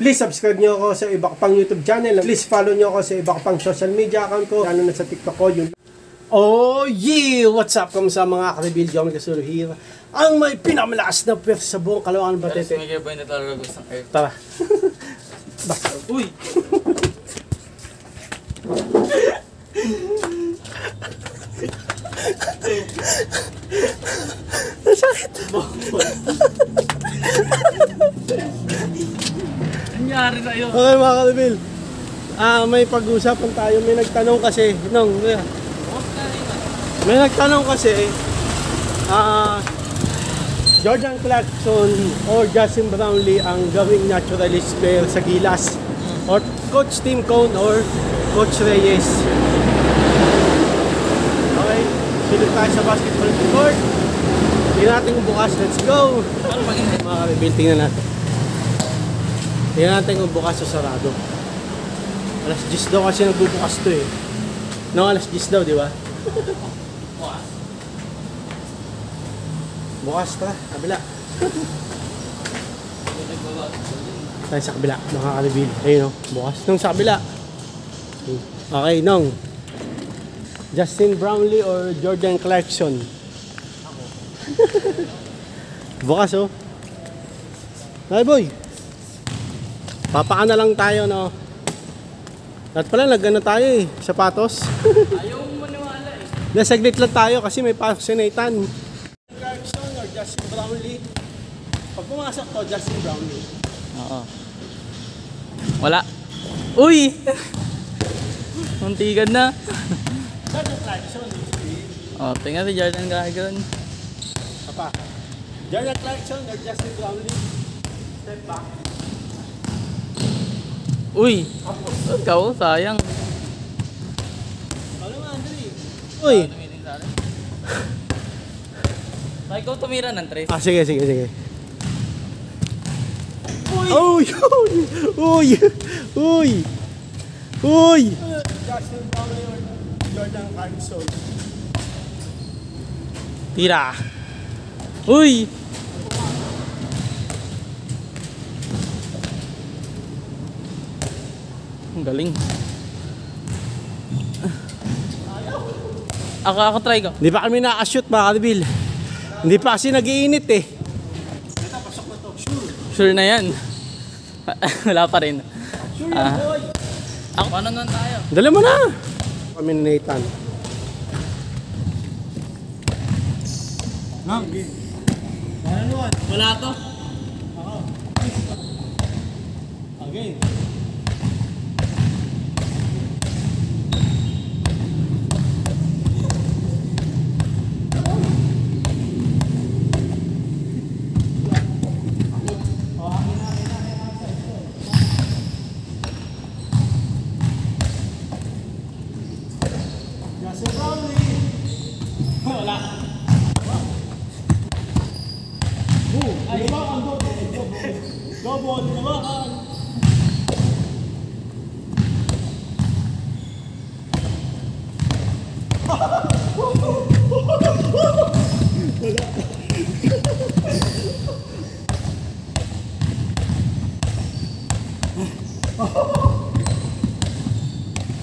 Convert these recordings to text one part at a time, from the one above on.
Please subscribe nyo ako sa iba ko pang YouTube channel. Please follow nyo ako sa iba ko pang social media account ko. Lalo na sa TikTok ko. Yun. Oh yeah! What's up? Kamusta mga ka-reveal? Jomel Casuro here. Ang may pinamalakas na pwersa sa buong Caloocan Batete. May kaya ba na talaga gusto ng air? Tara. Basta. Uy! Nasakit. Nangyari na yun. Okay mga ka-reveal. May pag-usapan tayo. May nagtanong kasi. May nagtanong kasi. Jordan Clarkson or Justin Brownlee ang gawing naturalist player sa Gilas, or Coach Tim Cone or Coach Reyes. Okay, silip tayo sa basketball court. Tingnan natin kung bukas. Let's go! Mga ka-reveal, tingnan natin. Tingnan natin kung bukas o sarado. Alas 10 daw kasi nagbubukas to eh. No, alas 10 daw, di ba? Bukas, tara, kabila. Tayo sa kabila, mga ka-reveal. Ayun o, bukas. Nung sa kabila. Okay, nung Justin Brownlee or Jordan Clarkson? Ako. Bukas o. Hey boy. Papaka na lang tayo, no? At pala, nagana tayo eh, sapatos. Ayaw mo maniwala eh. Nasaglit lang tayo kasi may pasok si Nathan. Clarkson or Justin Brownlee? Pag pumasok to, Justin Brownlee. Oo. Wala. Uy! Muntikan na. Jordan Clarkson. Oh, tingnan si Jordan Clarkson. Apa? Jordan Clarkson or Justin Brownlee? Step back. Uy! Ikaw, sayang. Ano nga, Andre? Uy! Ikaw tumira ng tres. Sige. Uy! Uy! Justin Brownlee or Jordan Clarkson? Tira. Uy! Ang galing. Ako try ko. Hindi pa kami nakashoot mga ka-reveal. Hindi pa kasi nag-iinit eh. Sure na yan. Wala pa rin. Sure yan boy! Ako, paano nun tayo? Dala mo na! Kami ni Nathan. Okay. Ano naman? Wala to. Ako. Okay. Justin Brownlee. Wala. Ay, ba ang double naman.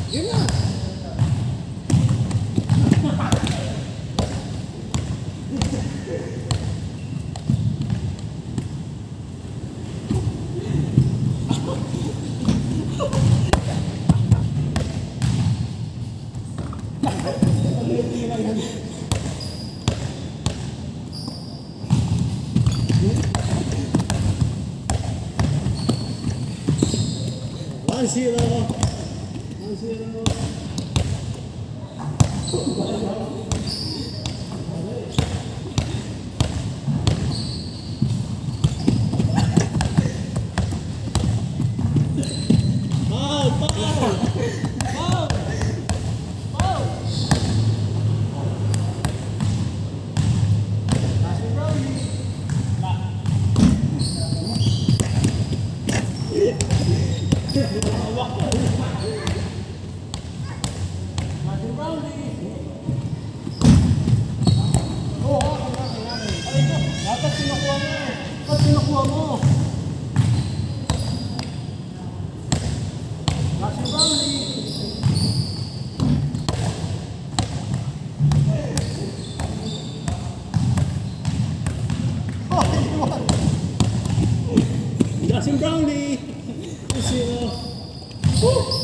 Yun na. One zero. Dapat kinukuha mo. Brownlee! 2-0. Woo!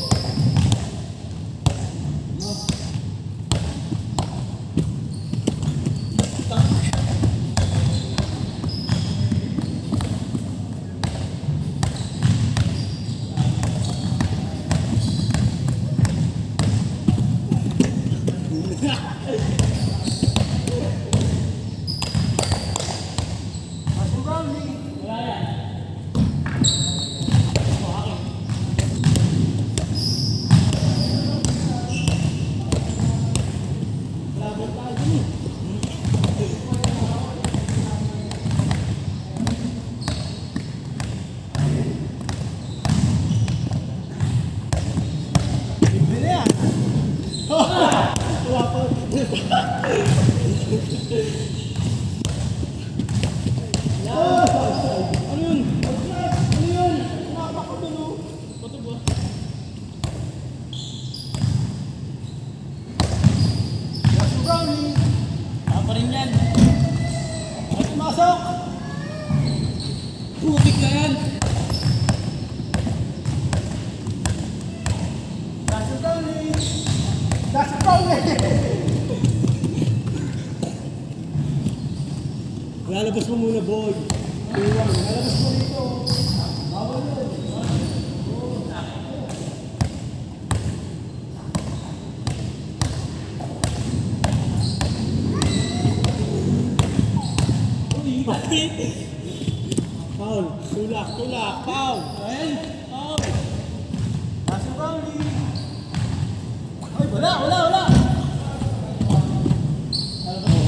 Tubig na yan. Lalabas mo muna, boy. Lalabas mo dito. Bawal yun. Foul. Tulak. Foul. Ayan. Foul. Nasa Brownlee. Ay, wala.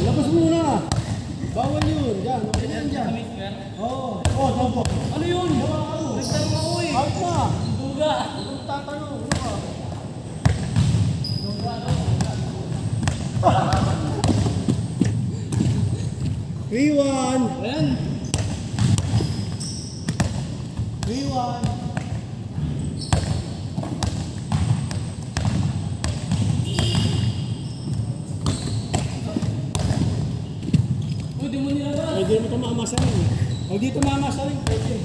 Labas mo muna. Bawal yun. Diyan. Okay na yan dyan. Oo. Tampo. Ano yun? Nagtanong ako eh. Out na. Duga. Huwag tatanong. 3-1. Ayan. 3-1. Uy, di mo nilabas. Ay, di mo ito mamasarin. Pag dito mamasarin, pwede.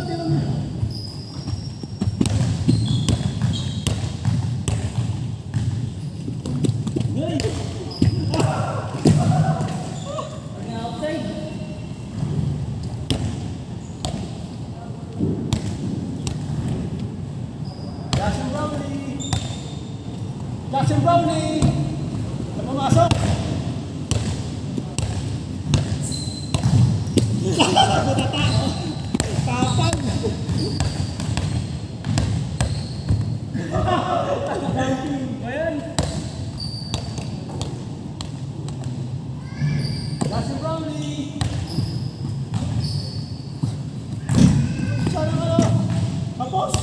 Tira mo. Hey! Outside. Jackson Brownlee! Na pumasok! Tapang! Ayan. Jackson Brownlee! Sana ka na! Tapos!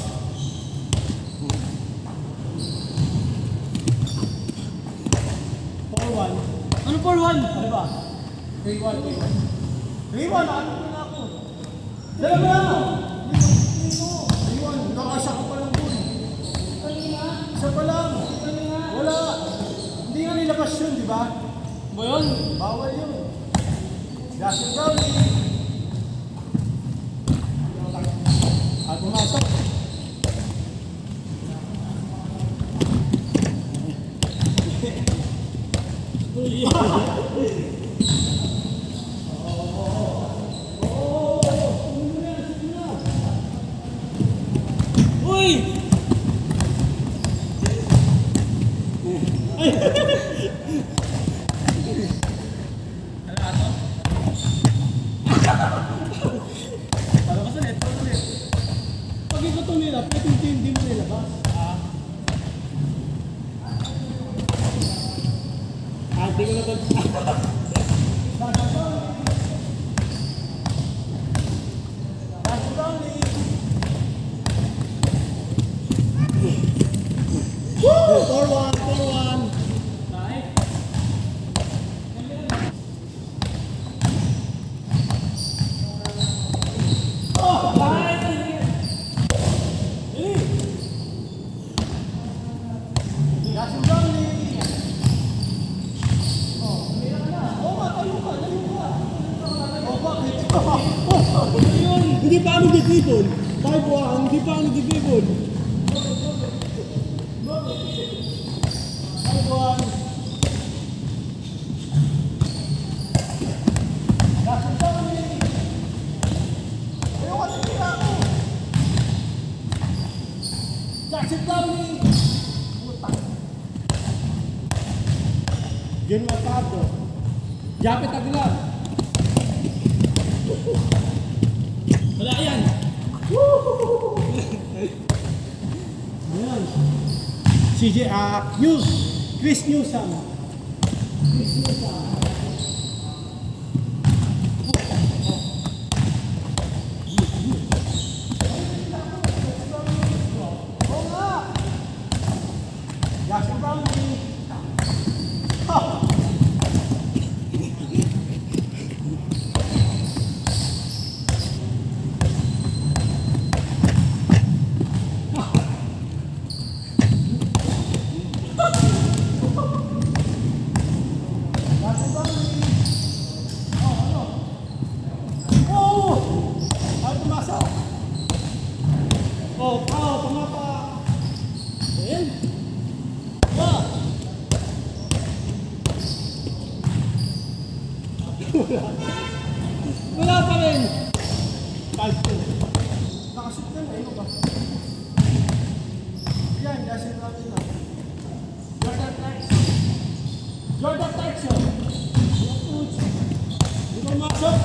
Ano 4-1? Ano ba? 3-1. 3-1, ano na ako? Dala mo na! 3-1, nakasya ka pa lang doon. Isa pa lang. Wala. Hindi nga nilabas yun, di ba? Ba yun? Bawal yun. Jackson Brownlee. At pumasok. Uy! Para kasi neto ulit. Pag ito ito nila, pwede hindi mo nilabas. Hindi ko na ito. Jackson Brownlee. Woo! 4-1. Jackson Brownlee. Oh, meron na. Hindi pa ako nag-dribble. 5-1, hindi pa ako nag-dribble. 5-1. Jackson Brownie! Diyan magpato. Japet Aguilar. Wala yan. Ayan. CJ, News. Chris Newsom. Chris Newsom. Jackson Brownie. Wala pa rin. Palto. Nakasip na na, ano ba? Yan, Jackson Brownie na. Jordan Clarkson. Jordan Clarkson. Hindi ko masok.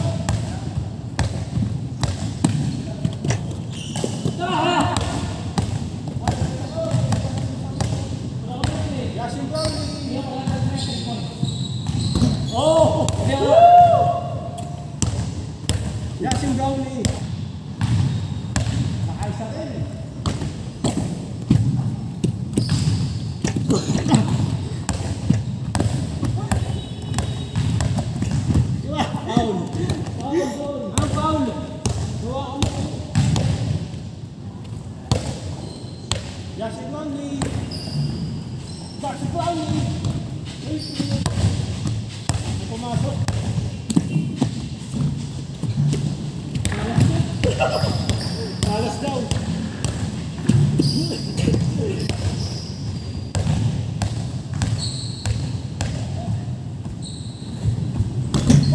Jackson Brownie. Oh! Jackson Brownie. Nakaisa rin. Foul. Ang foul. Jackson Brownie. Jackson Brownie. Pumasok. Malas daw.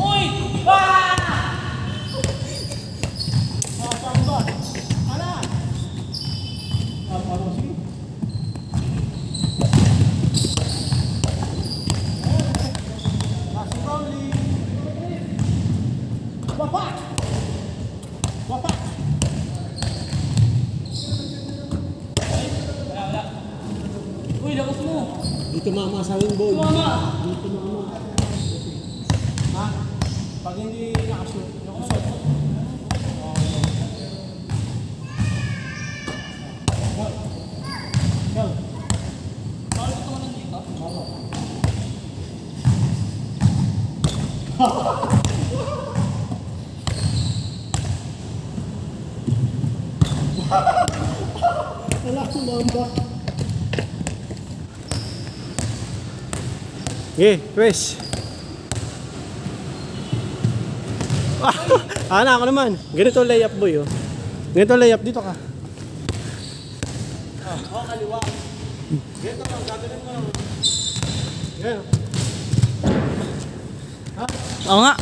Uy! Ah! Saan ba? Ana? Parang sige. Jackson Brownie. Wapak! Wapak! Uy, lakas mo. Dito mama sa wing ball. Tumama. Dito mama. Ha? Pag hindi nakashoot, nakashoot. Go. Go. Bawal ka tumanan dito. Wala sumamba. Okay, Chris. Ana ako naman. Ganito layup boy oh. Ganito layup dito ka. Oh, kaliwa. Ganito lang, gagawin mo. Ganyan. Ha? Oo nga.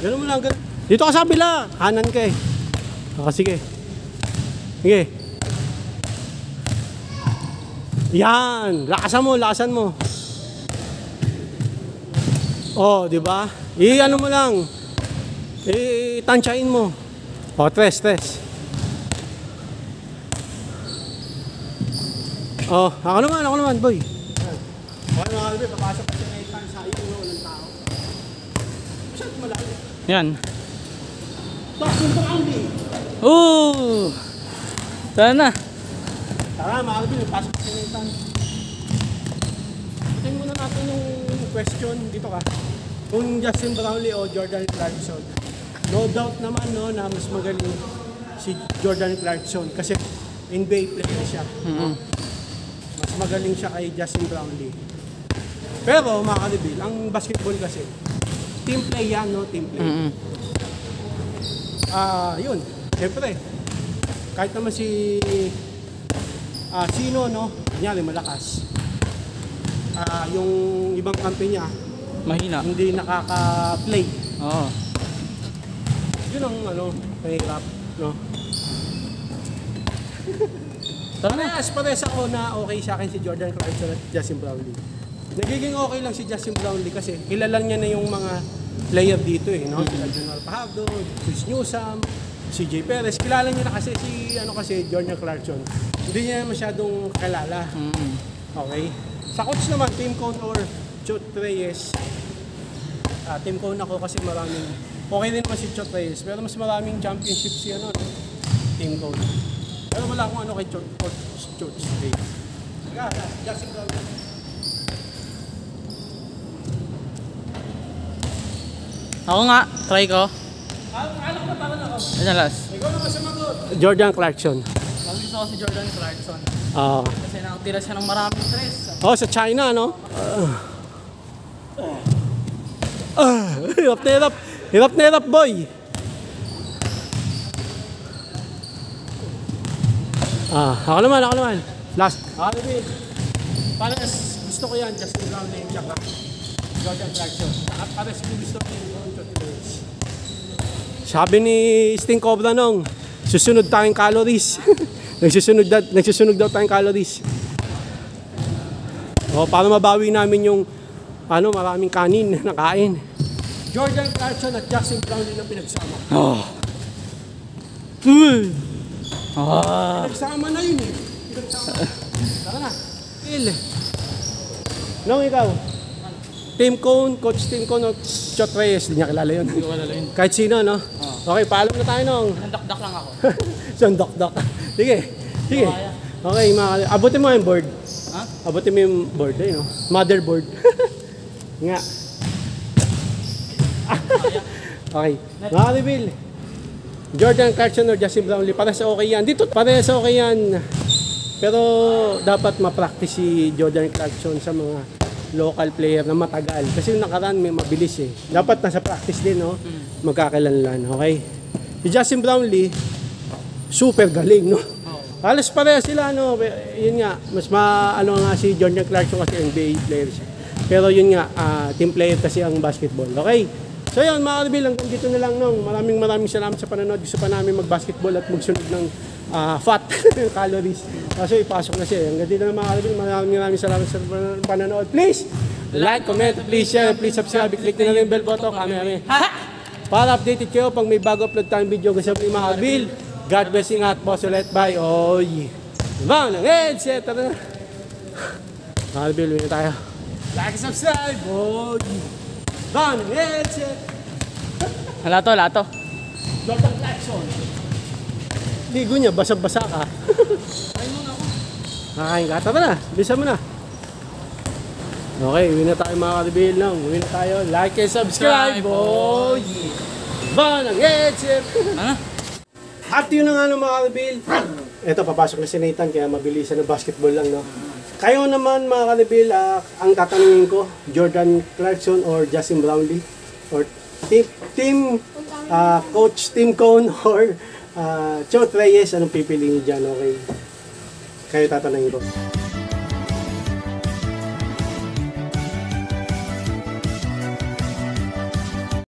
Ganun mo lang, ganun. Dito ka sa kabila. Kanan ka eh. Sige. Sige. Yan. Lakasan mo. Oh, di ba? I-ano mo lang. I-tansyain mo. Oh, tres. Oh, ako naman, boy. Okay, mga kalbi, papasok kasi na itan sa iyo, walang tao. Shot mo lang. Yan. Tapos yung Andy. Ooh! Sana. Tara, mga kalbi, papasok kasi na itan. Patayin muna natin yung question dito ka. Kung Justin Brownlee o Jordan Clarkson. No doubt naman no, na mas magaling si Jordan Clarkson kasi NBA player siya. Mas magaling siya kay Justin Brownlee. Pero mga kalibil, ang basketball kasi, team play yan, no? Team play. Yun, siyempre, kahit naman si sino, no, kunyari malakas, yung ibang kampi niya, Mahina. hindi nakaka-play. Oo. Yun ang mahirap, no? Tara na. Parehas ako na okay sa akin si Jordan Clarkson at Justin Brownlee. Nagiging okay lang si Justin Brownlee kasi kilala niya na yung mga player dito eh, no? Sila Jonal Fajardo, Chris Newsome, CJ Perez. Kilala niya na kasi si Jordan Clarkson. Hindi niya masyadong kilala. Okay? Sa coach naman, Tim Cone or Chot Reyes. Tim Cone ako kasi maraming okay din naman si Chot Reyes, pero mas maraming championship si Tim Cone. Pero wala akong kay Chot Reyes. Justin Brownlee. Ako nga, try ko. Alam ko na parang ako. Ayan last. Ikaw naman sumagot. Jordan Clarkson. Mas gusto ko si Jordan Clarkson. Oo. Kasi nakatira siya ng maraming stress. Sa China, no? Hirap na hirap. Hirap na hirap, boy. Ako naman. Last. Bill. Pares, gusto ko yan. Justin Brownlee, tsaka Jordan Clarkson. At pares ko gusto ko yung sabi ni Sting Cobra nung, susunod tayong calories. nagsusunog daw tayong calories. Para mabawi namin yung maraming kanin na nakain. Jordan Clarkson at Justin Brownlee na pinagsama. Pinagsama na yun eh. Tara na. Phil. Nung ikaw? Tim Cone, Coach Tim Cone o Chot Reyes, hindi niya kilala yun. Hindi ko kilala yun. Kahit sino, no? Okay, paalam na tayo nung. Nandakdak lang ako. Sandok-dok. Sige. Okay, abutin mo yung board. Ha? Abutin mo yung board, no? Motherboard. Nga. Okay. Mga reveal. Jordan Clarkson or Justin Brownlee, parehas okay yan. Dito, parehas okay yan. Pero dapat ma-practice si Jordan Clarkson sa mga local player na matagal. Kasi yung nakaraan may mabilis eh. Dapat nasa practice din, no? Magkakalanlan, okay? Si Justin Brownlee, super galing, no? Halos pareha sila, no? Yun nga, mas nga si Jordan Clarkson kasi NBA player siya. Pero yun nga, team player kasi ang basketball, okay? So yun, mga kabil, hanggang dito na lang, no? Maraming salamat sa panonood. Gusto pa namin mag-basketball at magsunod ng fat calories. Kaso ipasok na siya. Hanggang dito na mga kabil, maraming salamat sa panonood. Please, like, comment, please share, please subscribe, click na rin yung bell button, camera. Para updated kayo pag may bago upload tayong video kasi mga kabil. God blessing at boss ulit. Bye. Diba? Nang headset. Tara na. Mga kabil, win tayo. Like, subscribe. Diba? Nang headset. Lato. Jordan Clarkson. Ligo niya, basa-basa ka. Kakain ka. Tara na, bisa mo na. Okay, uwi na tayo mga ka-reveal lang. Uwi na tayo. Like and subscribe. Banang headset. Ano? At yun na nga ng mga ka-reveal. Ito, papasok na si Nathan kaya mabilisan ng basketball lang, no? Kayo naman mga ka-reveal, ang tatanungin ko, Jordan Clarkson or Justin Brownlee? Or Coach Tim Cone or Chot Reyes, anong pipiliin niyo dyan, okay? Kayo tatanungin ko.